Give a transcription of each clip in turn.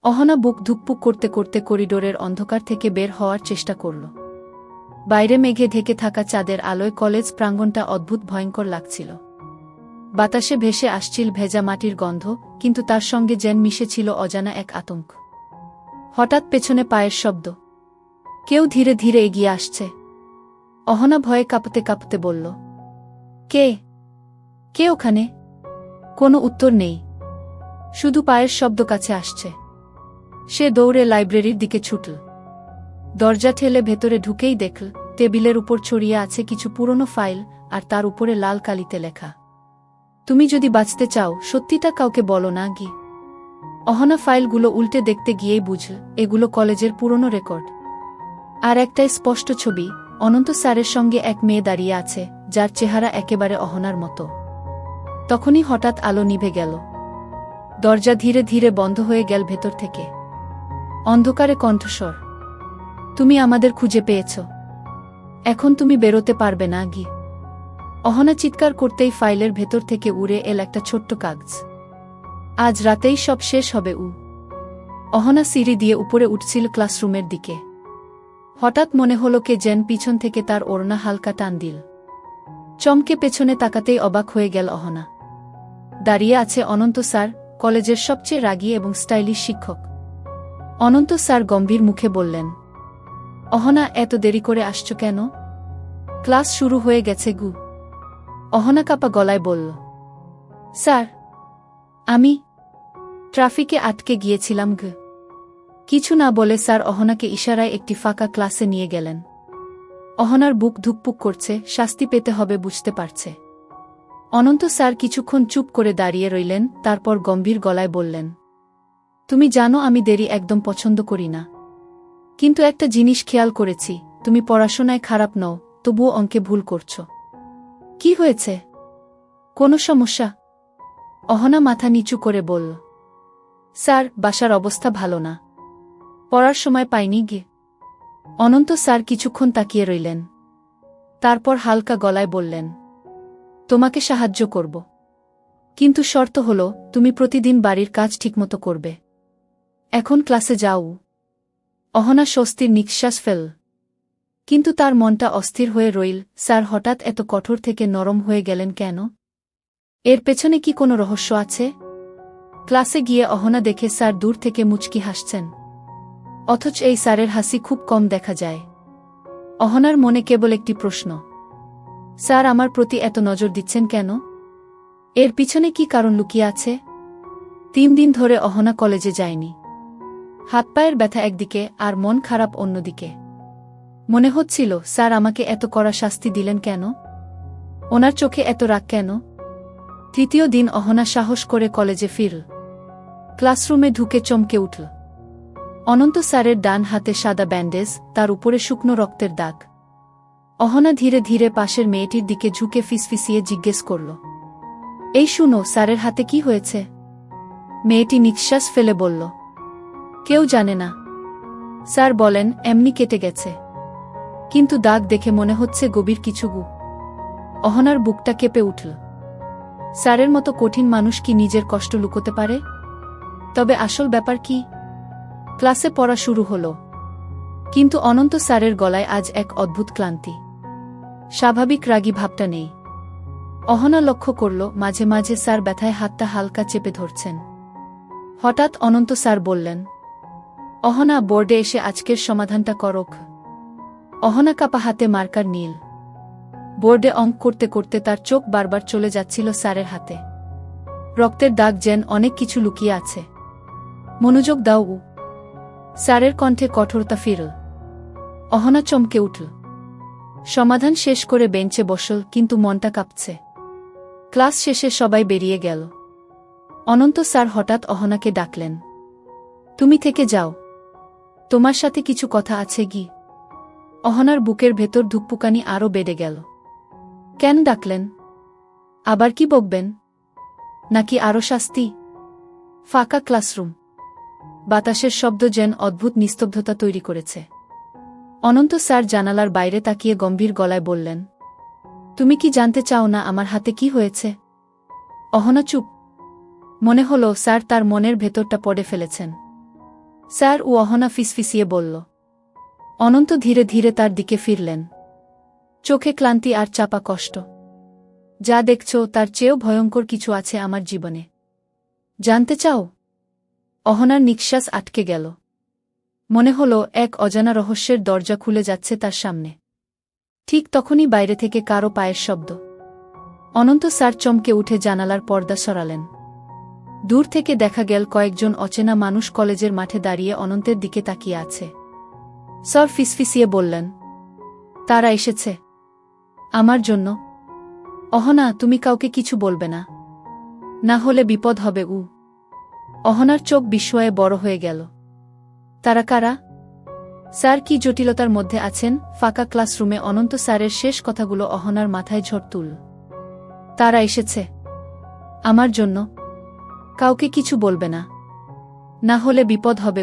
অহনা বুক ধুকপুক করতে করতে করিডোরের অন্ধকার থেকে বের হওয়ার চেষ্টা করল। বাইরে মেঘে ঢেকে থাকা চাঁদের আলোয় কলেজ প্রাঙ্গণটা অদ্ভুত ভয়ঙ্কর লাগছিল। বাতাসে ভেসে আসছিল ভেজা মাটির গন্ধ, কিন্তু তার সঙ্গে যেন মিশেছিল অজানা এক আতঙ্ক। হঠাৎ পেছনে পায়ের শব্দ। কেউ ধীরে ধীরে এগিয়ে আসছে। অহনা ভয়ে কাঁপতে কাঁপতে বলল, কে? কে ওখানে? কোনো উত্তর নেই, শুধু পায়ের শব্দ কাছে আসছে। সে দৌড়ে লাইব্রেরির দিকে ছুটল। দরজা ঠেলে ভেতরে ঢুকেই দেখল টেবিলের উপর ছড়িয়ে আছে কিছু পুরনো ফাইল, আর তার উপরে লাল কালিতে লেখা, তুমি যদি বাঁচতে চাও সত্যিটা কাউকে বলো না গি। অহনা ফাইলগুলো উল্টে দেখতে গিয়েই বুঝল এগুলো কলেজের পুরনো রেকর্ড। আর একটাই স্পষ্ট ছবি, অনন্ত স্যারের সঙ্গে এক মেয়ে দাঁড়িয়ে আছে, যার চেহারা একেবারে অহনার মতো। তখনই হঠাৎ আলো নিভে গেল। দরজা ধীরে ধীরে বন্ধ হয়ে গেল ভেতর থেকে। অন্ধকারে কণ্ঠস্বর, তুমি আমাদের খুঁজে পেয়েছ, এখন তুমি বেরোতে পারবে না গি। অহনা চিৎকার করতেই ফাইলের ভেতর থেকে উড়ে এল একটা ছোট্ট কাগজ। আজ রাতেই সব শেষ হবে। অহনা সিঁড়ি দিয়ে উপরে উঠছিল ক্লাসরুমের দিকে। হঠাৎ মনে হলো কে যেন পিছন থেকে তার ওড়না হালকা টান দিল। চমকে পেছনে তাকাতেই অবাক হয়ে গেল অহনা। দাঁড়িয়ে আছে অনন্ত স্যার, কলেজের সবচেয়ে রাগী এবং স্টাইলিশ শিক্ষক। অনন্ত স্যার গম্ভীর মুখে বললেন, অহনা, এত দেরি করে আসছো কেন? ক্লাস শুরু হয়ে গেছে গু। অহনা কাঁপা গলায় বলল, স্যার, আমি ট্রাফিকে আটকে গিয়েছিলাম গু। কিছু না বলে স্যার অহনাকে ইশারায় একটি ফাঁকা ক্লাসে নিয়ে গেলেন। অহনার বুক ধুকপুক করছে, শাস্তি পেতে হবে বুঝতে পারছে। অনন্ত স্যার কিছুক্ষণ চুপ করে দাঁড়িয়ে রইলেন, তারপর গম্ভীর গলায় বললেন, তুমি জানো আমি দেরি একদম পছন্দ করি না, কিন্তু একটা জিনিস খেয়াল করেছি, তুমি পড়াশোনায় খারাপ নও, তবুও অঙ্কে ভুল করছো। কি হয়েছে? কোনো সমস্যা? অহনা মাথা নিচু করে বলল, স্যার, বাসার অবস্থা ভালো না, পড়ার সময় পাইনি গে। অনন্ত স্যার কিছুক্ষণ তাকিয়ে রইলেন, তারপর হালকা গলায় বললেন, তোমাকে সাহায্য করব, কিন্তু শর্ত হলো তুমি প্রতিদিন বাড়ির কাজ ঠিকমতো করবে। এখন ক্লাসে যাও। অহনা স্বস্তির নিঃশ্বাস ফেল, কিন্তু তার মনটা অস্থির হয়ে রইল। স্যার হঠাৎ এত কঠোর থেকে নরম হয়ে গেলেন কেন? এর পেছনে কি কোনো রহস্য আছে? ক্লাসে গিয়ে অহনা দেখে স্যার দূর থেকে মুচকি হাসছেন, অথচ এই স্যারের হাসি খুব কম দেখা যায়। অহনার মনে কেবল একটি প্রশ্ন, স্যার আমার প্রতি এত নজর দিচ্ছেন কেন? এর পিছনে কি কারণ লুকিয়ে আছে? 3 দিন ধরে অহনা কলেজে যায়নি। হাত পায়ের ব্যথা একদিকে আর মন খারাপ অন্যদিকে। মনে হচ্ছিল, স্যার আমাকে এত কড়া শাস্তি দিলেন কেন? ওনার চোখে এত রাগ কেন? 3য় দিন অহনা সাহস করে কলেজে ফিরল। ক্লাসরুমে ঢুকে চমকে উঠল। অনন্ত স্যারের ডান হাতে সাদা ব্যান্ডেজ, তার উপরে শুকনো রক্তের দাগ। অহনা ধীরে ধীরে পাশের মেয়েটির দিকে ঝুঁকে ফিসফিসিয়ে জিজ্ঞেস করল, এই শুনো, স্যারের হাতে কি হয়েছে? মেয়েটি নিঃশ্বাস ফেলে বলল, কেউ জানে না। স্যার বলেন এমনি কেটে গেছে, কিন্তু দাগ দেখে মনে হচ্ছে গভীর কিছু গু। অহনার বুকটা কেঁপে উঠল। স্যারের মতো কঠিন মানুষ কি নিজের কষ্ট লুকোতে পারে? তবে আসল ব্যাপার কি? ক্লাসে পড়া শুরু হলো, কিন্তু অনন্ত স্যারের গলায় আজ এক অদ্ভুত ক্লান্তি। স্বাভাবিক রাগী ভাবটা নেই। অহনা লক্ষ্য করল মাঝে মাঝে স্যার ব্যথায় হাতটা হালকা চেপে ধরছেন। হঠাৎ অনন্ত স্যার বললেন, অহনা, বোর্ডে এসে আজকের সমাধানটা করক। অহনা কাপা হাতে মার্কার নীল। বোর্ডে অঙ্ক করতে করতে তার চোখ বারবার চলে যাচ্ছিল স্যারের হাতে। রক্তের দাগ যেন অনেক কিছু লুকিয়ে আছে। মনোযোগ দাও। স্যারের কণ্ঠে কঠোরতা ফিরল। অহনা চমকে উঠল। সমাধান শেষ করে বেঞ্চে বসল, কিন্তু মনটা কাঁপছে। ক্লাস শেষে সবাই বেরিয়ে গেল। অনন্ত স্যার হঠাৎ অহনাকে ডাকলেন, তুমি থেকে যাও, তোমার সাথে কিছু কথা আছে গি। অহনার বুকের ভেতর ধুকপুকানি আরও বেড়ে গেল। কেন ডাকলেন? আবার কি বকবেন? নাকি আরও শাস্তি? ফাঁকা ক্লাসরুম, বাতাসের শব্দ যেন অদ্ভুত নিস্তব্ধতা তৈরি করেছে। অনন্ত স্যার জানালার বাইরে তাকিয়ে গম্ভীর গলায় বললেন, তুমি কি জানতে চাও না আমার হাতে কি হয়েছে? অহনা চুপ। মনে হলো স্যার তার মনের ভেতরটা পড়ে ফেলেছেন। স্যার, ও অহনা ফিসফিসিয়ে বলল। অনন্ত ধীরে ধীরে তার দিকে ফিরলেন। চোখে ক্লান্তি আর চাপা কষ্ট। যা দেখছ তার চেয়েও ভয়ঙ্কর কিছু আছে আমার জীবনে। জানতে চাও? অহনার নিঃশ্বাস আটকে গেল। মনে হল এক অজানা রহস্যের দরজা খুলে যাচ্ছে তার সামনে। ঠিক তখনই বাইরে থেকে কারো পায়ের শব্দ। অনন্ত স্যার চমকে উঠে জানালার পর্দা সরালেন। দূর থেকে দেখা গেল কয়েকজন অচেনা মানুষ কলেজের মাঠে দাঁড়িয়ে অনন্তের দিকে তাকিয়ে আছে। স্যার ফিসফিসিয়ে বললেন, তারা এসেছে আমার জন্য। অহনা, তুমি কাউকে কিছু বলবে না, না হলে বিপদ হবে। অহনার চোখ বিস্ময়ে বড় হয়ে গেল। তারা কারা? স্যার কি জটিলতার মধ্যে আছেন? ফাঁকা ক্লাসরুমে অনন্ত স্যারের শেষ কথাগুলো অহনার মাথায় ঝড় তুলল। তারা এসেছে আমার জন্য। কাউকে কিছু বলবে না, না হলে বিপদ হবে।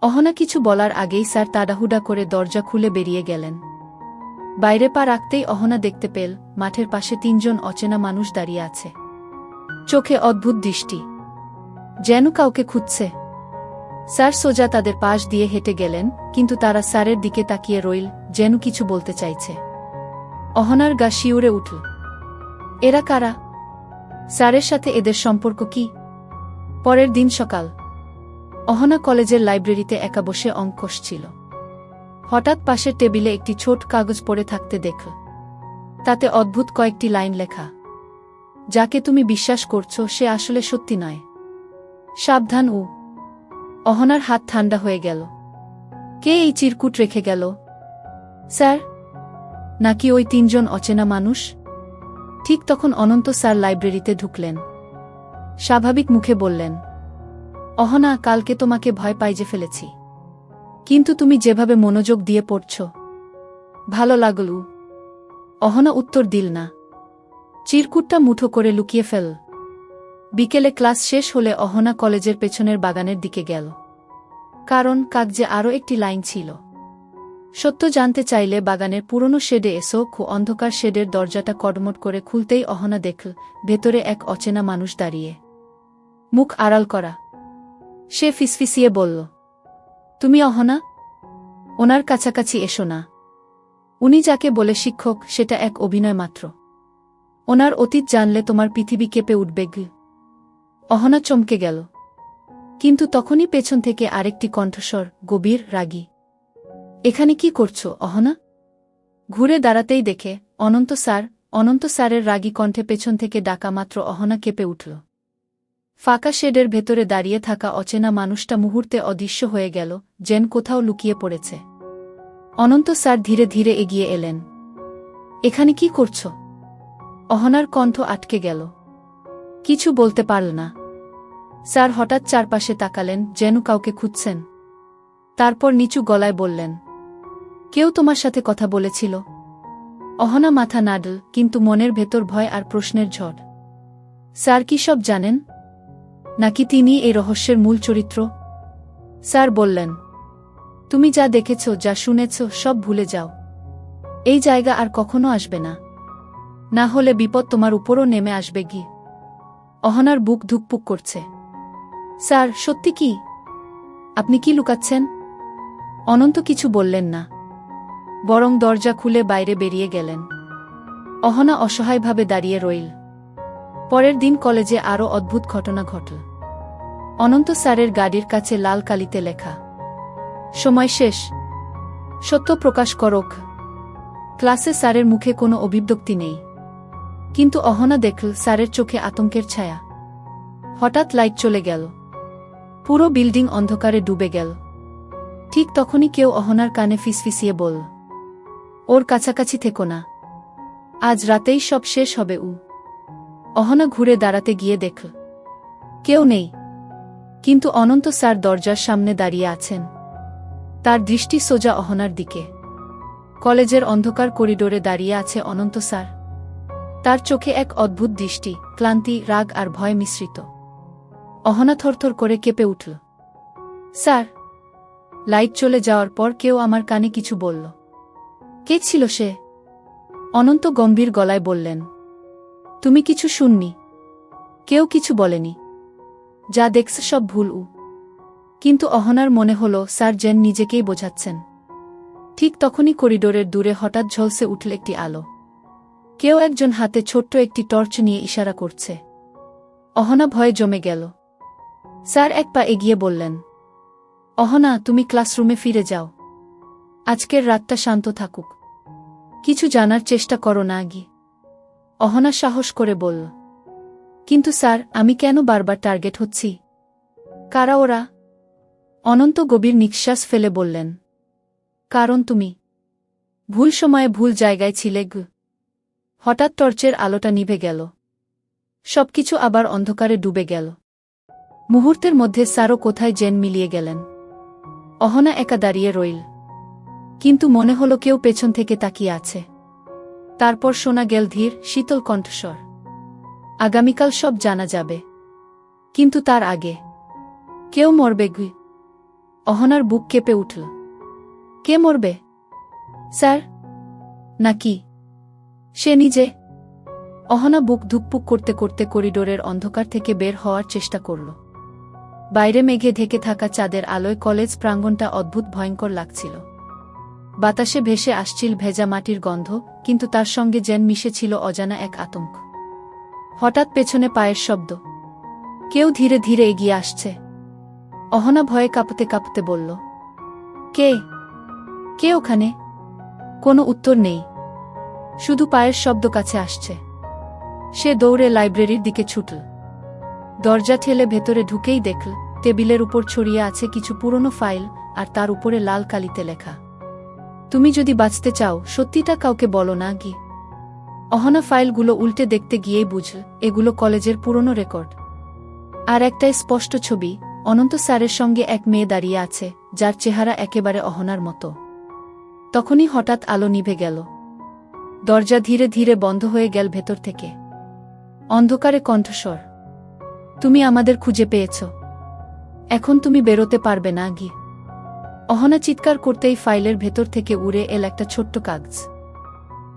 অহনা কিছু বলার আগেই স্যার তাড়াহুড়া করে দরজা খুলে বেরিয়ে গেলেন। বাইরে পা রাখতেই অহনা দেখতে পেল মাঠের পাশে 3 জন অচেনা মানুষ দাঁড়িয়ে আছে। চোখে অদ্ভুত দৃষ্টি, যেন কাউকে খুঁজছে। স্যার সোজা তাদের পাশ দিয়ে হেঁটে গেলেন, কিন্তু তারা স্যারের দিকে তাকিয়ে রইল, যেন কিছু বলতে চাইছে। অহনার গা শিউরে উঠল। এরা কারা? স্যারের সাথে এদের সম্পর্ক কি? পরের দিন সকাল। অহনা কলেজের লাইব্রেরিতে একা বসে অঙ্ক কষছিল। হঠাৎ পাশের টেবিলে একটি ছোট কাগজ পড়ে থাকতে দেখল। তাতে অদ্ভুত কয়েকটি লাইন লেখা। যাকে তুমি বিশ্বাস করছো সে আসলে সত্যি নয়, সাবধান। অহনার হাত ঠান্ডা হয়ে গেল। কে এই চিরকুট রেখে গেল? স্যার, নাকি ওই 3 জন অচেনা মানুষ? ঠিক তখন অনন্ত স্যার লাইব্রেরিতে ঢুকলেন। স্বাভাবিক মুখে বললেন, অহনা, কালকে তোমাকে ভয় পাইয়ে ফেলেছি, কিন্তু তুমি যেভাবে মনোযোগ দিয়ে পড়ছ, ভালো লাগল। অহনা উত্তর দিল না। চিরকুটটা মুঠো করে লুকিয়ে ফেল। বিকেলে ক্লাস শেষ হলে অহনা কলেজের পেছনের বাগানের দিকে গেল। কারণ কাগজে আরও একটি লাইন ছিল। সত্য জানতে চাইলে বাগানের পুরনো শেডে এসো। অন্ধকার শেডের দরজাটা কড়মট করে খুলতেই অহনা দেখল ভেতরে এক অচেনা মানুষ দাঁড়িয়ে, মুখ আড়াল করা। সে ফিসফিসিয়ে বলল, তুমি অহনা? ওনার কাছাকাছি এসো না। উনি যাকে বলে শিক্ষক সেটা এক অভিনয় মাত্র। ওনার অতীত জানলে তোমার পৃথিবী কেঁপে উঠবে। অহনা চমকে গেল। কিন্তু তখনই পেছন থেকে আরেকটি কণ্ঠস্বর, গভীর, রাগী। এখানে কি করছো অহনা? ঘুরে দাঁড়াতেই দেখে অনন্ত স্যার। অনন্ত স্যারের রাগী কণ্ঠে পেছন থেকে ডাকা মাত্র অহনা কেঁপে উঠল। ফাঁকা শেডের ভেতরে দাঁড়িয়ে থাকা অচেনা মানুষটা মুহূর্তে অদৃশ্য হয়ে গেল, যেন কোথাও লুকিয়ে পড়েছে। অনন্ত স্যার ধীরে ধীরে এগিয়ে এলেন। এখানে কি করছো? অহনার কণ্ঠ আটকে গেল। কিছু বলতে পারল না। স্যার হঠাৎ চারপাশে তাকালেন, যেন কাউকে খুঁজছেন। তারপর নিচু গলায় বললেন, কেউ তোমার সাথে কথা বলেছিল? অহনা মাথা নাড়ল, কিন্তু মনের ভেতর ভয় আর প্রশ্নের ঝড়। স্যার কি সব জানেন? নাকি তিনি এই রহস্যের মূল চরিত্র? স্যার বললেন, তুমি যা দেখেছ, যা শুনেছ, সব ভুলে যাও। এই জায়গা আর কখনো আসবে না, না হলে বিপদ তোমার উপরও নেমে আসবে। অহনার বুক ধুকপুক করছে। স্যার, সত্যি কি? আপনি কি লুকাচ্ছেন? অনন্ত কিছু বললেন না, বরং দরজা খুলে বাইরে বেরিয়ে গেলেন। অহনা অসহায়ভাবে দাঁড়িয়ে রইল। পরের দিন কলেজে আরও অদ্ভুত ঘটনা ঘটল। অনন্ত স্যারের গাড়ির কাছে লাল কালিতে লেখা, সময় শেষ, সত্য প্রকাশ করক। ক্লাসে স্যারের মুখে কোনো অভিব্যক্তি নেই, কিন্তু অহনা দেখল স্যারের চোখে আতঙ্কের ছায়া। হঠাৎ লাইট চলে গেল। পুরো বিল্ডিং অন্ধকারে ডুবে গেল। ঠিক তখনই কেউ অহনার কানে ফিসফিসিয়ে বলল, ওর কাছাকাছি থেকো না, আজ রাতেই সব শেষ হবে। অহনা ঘুরে দাঁড়াতে গিয়ে দেখল কেউ নেই, কিন্তু অনন্ত স্যার দরজার সামনে দাঁড়িয়ে আছেন। তার দৃষ্টি সোজা অহনার দিকে। কলেজের অন্ধকার করিডোরে দাঁড়িয়ে আছে অনন্ত স্যার। তার চোখে এক অদ্ভুত দৃষ্টি, ক্লান্তি, রাগ আর ভয় মিশ্রিত। অহনা থরথর করে কেঁপে উঠল। স্যার! লাইট চলে যাওয়ার পর কেউ আমার কানে কিছু বলল। কে ছিল সে? অনন্ত গম্ভীর গলায় বললেন, তুমি কিছু শুননি, কেউ কিছু বলেনি, যা দেখছ সব ভুল। কিন্তু অহনার মনে হল স্যার জেন নিজেকেই বোঝাচ্ছেন। ঠিক তখনই করিডোরের দূরে হঠাৎ ঝলসে উঠল একটি আলো। কেউ একজন হাতে ছোট্ট একটি টর্চ নিয়ে ইশারা করছে। অহনা ভয়ে জমে গেল। স্যার এক পা এগিয়ে বললেন, অহনা, তুমি ক্লাসরুমে ফিরে যাও। আজকের রাতটা শান্ত থাকুক। কিছু জানার চেষ্টা করো না আগে। অহনা সাহস করে বলল, কিন্তু স্যার, আমি কেন বারবার টার্গেট হচ্ছি? কারা ওরা? অনন্ত গভীর নিঃশ্বাস ফেলে বললেন, কারণ তুমি ভুল সময়ে ভুল জায়গায় ছিলে। হঠাৎ টর্চের আলোটা নিভে গেল। সবকিছু আবার অন্ধকারে ডুবে গেল। মুহূর্তের মধ্যে স্যারও কোথায় জেন মিলিয়ে গেলেন। অহনা একা দাঁড়িয়ে রইল, কিন্তু মনে হলো কেউ পেছন থেকে তাকিয়ে আছে। তারপর শোনা গেল ধীর, শীতল কণ্ঠস্বর, আগামীকাল সব জানা যাবে, কিন্তু তার আগে কেউ মরবে। অহনার বুক কেঁপে উঠল। কে মরবে? স্যার নাকি সে নিজে? অহনা বুক ধুকপুক করতে করতে করিডোরের অন্ধকার থেকে বের হওয়ার চেষ্টা করল। বাইরে মেঘে ঢেকে থাকা চাঁদের আলোয় কলেজ প্রাঙ্গণটা অদ্ভুত ভয়ঙ্কর লাগছিল। বাতাসে ভেসে আসছিল ভেজা মাটির গন্ধ, কিন্তু তার সঙ্গে যেন মিশেছিল অজানা এক আতঙ্ক। হঠাৎ পেছনে পায়ের শব্দ। কেউ ধীরে ধীরে এগিয়ে আসছে। অহনা ভয়ে কাঁপতে কাঁপতে বলল, কে? কে ওখানে? কোনো উত্তর নেই, শুধু পায়ের শব্দ কাছে আসছে। সে দৌড়ে লাইব্রেরির দিকে ছুটল। দরজা ঠেলে ভেতরে ঢুকেই দেখল টেবিলের উপর ছড়িয়ে আছে কিছু পুরনো ফাইল, আর তার উপরে লাল কালিতে লেখা, তুমি যদি বাঁচতে চাও সত্যিটা কাউকে বলো না। অহনা ফাইলগুলো উল্টে দেখতে গিয়েই বুঝল এগুলো কলেজের পুরনো রেকর্ড। আর একটাই স্পষ্ট ছবি, অনন্ত স্যারের সঙ্গে এক মেয়ে দাঁড়িয়ে আছে, যার চেহারা একেবারে অহনার মতো। তখনই হঠাৎ আলো নিভে গেল। দরজা ধীরে ধীরে বন্ধ হয়ে গেল ভেতর থেকে। অন্ধকারে কণ্ঠস্বর, তুমি আমাদের খুঁজে পেয়েছ, এখন তুমি বেরোতে পারবে না। অহনা চিৎকার করতেই ফাইলের ভেতর থেকে উড়ে এল একটা ছোট্ট কাগজ।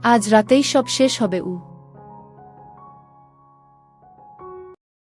আজ রাতেই সব শেষ হবে।